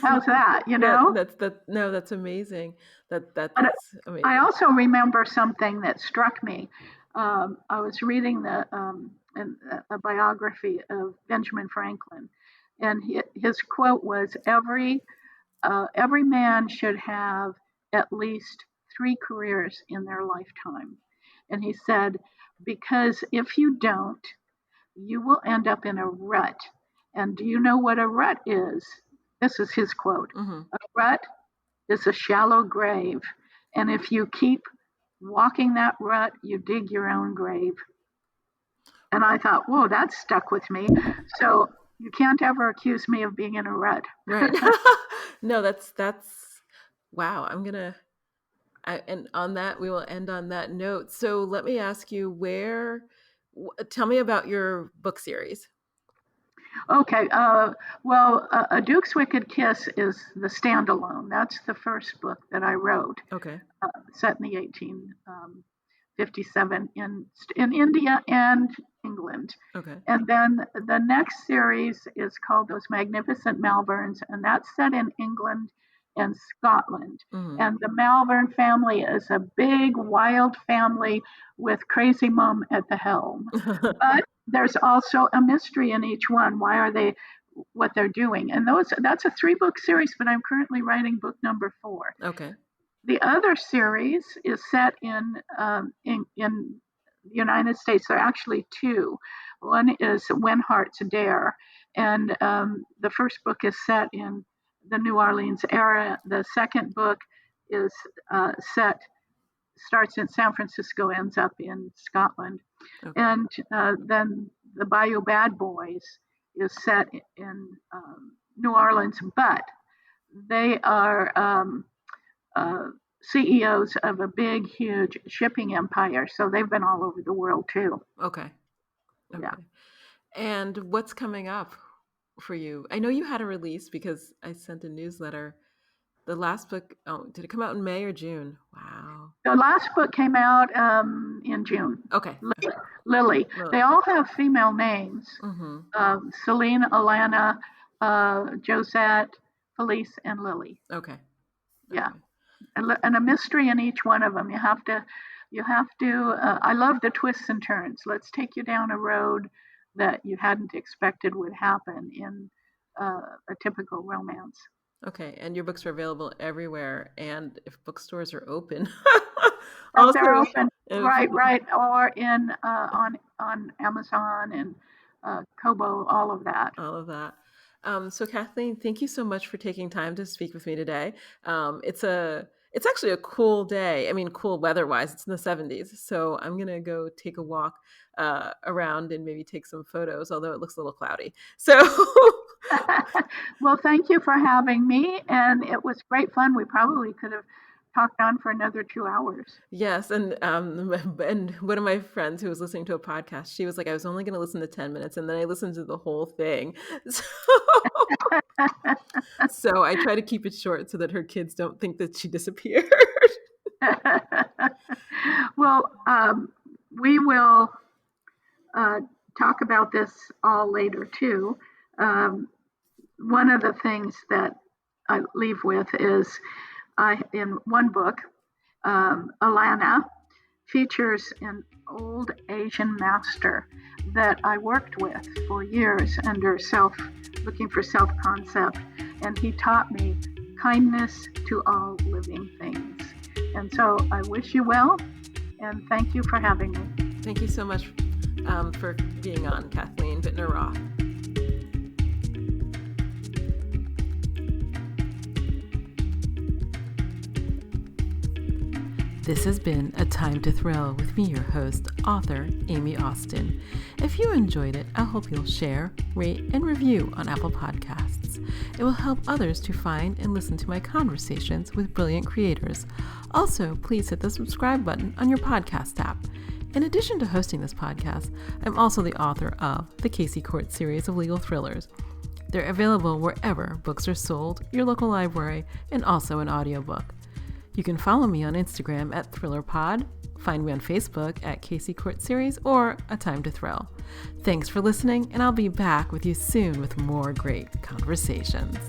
How's that, No. That's that. No. That's amazing. That's But I amazing. also remember something that struck me. I was reading a biography of Benjamin Franklin, and his quote was, every man should have at least 3 careers in their lifetime. And he said, because if you don't, you will end up in a rut. And do you know what a rut is? This is his quote. Mm-hmm. A rut is a shallow grave. And if you keep walking that rut, you dig your own grave. And I thought, whoa, that stuck with me. So you can't ever accuse me of being in a rut. Right. No. That's. Wow. And on that, we will end on that note. So let me ask you, tell me about your book series. Okay, well, A Duke's Wicked Kiss is the standalone. That's the first book that I wrote, Okay. set in the 1857 in India and England. Okay. And then the next series is called Those Magnificent Melbournes, and that's set in England and Scotland. Mm-hmm. And the Malvern family is a big, wild family with Crazy Mom at the helm. But there's also a mystery in each one. Why are they what they're doing? And that's a 3 book series, but I'm currently writing book number 4. Okay. The other series is set in the United States. There are actually 2. One is When Hearts Dare, and the first book is set in the New Orleans era. The second book is set starts in San Francisco, ends up in Scotland. Okay. And then the Bayou Bad Boys is set in New Orleans, but they are CEOs of a big, huge shipping empire. So they've been all over the world too. Okay. Yeah. And what's coming up for you? I know you had a release because I sent a newsletter. The last book, did it come out in May or June? Wow. The last book came out in June. Okay. Lily. They all have female names. Mm-hmm. Celine, Alana, Josette, Felice, and Lily. Okay. Yeah. And a mystery in each one of them. You have to, I love the twists and turns. Let's take you down a road that you hadn't expected would happen in a typical romance. Okay, and your books are available everywhere, and if bookstores are open, They're open, right, or in on Amazon and Kobo, all of that. So Kathleen, thank you so much for taking time to speak with me today. It's actually a cool day. I mean, cool weather-wise. It's in the 70s, so I'm gonna go take a walk around and maybe take some photos. Although it looks a little cloudy, so. Well, thank you for having me, and it was great fun. We probably could have talked on for another 2 hours. Yes, and one of my friends who was listening to a podcast, she was like, I was only going to listen to 10 minutes, and then I listened to the whole thing. So I try to keep it short so that her kids don't think that she disappeared. Well, we will talk about this all later, too. One of the things that I leave with is in one book, Alana features an old Asian master that I worked with for years under looking for self-concept, and he taught me kindness to all living things. And so I wish you well, and thank you for having me. Thank you so much for being on, Kathleen Bittner Roth. This has been A Time to Thrill with me, your host, author Aime Austin. If you enjoyed it, I hope you'll share, rate, and review on Apple Podcasts. It will help others to find and listen to my conversations with brilliant creators. Also, please hit the subscribe button on your podcast app. In addition to hosting this podcast, I'm also the author of the Casey Court series of legal thrillers. They're available wherever books are sold, your local library, and also an audiobook. You can follow me on Instagram at ThrillerPod, find me on Facebook at Casey Court Series or A Time to Thrill. Thanks for listening, and I'll be back with you soon with more great conversations.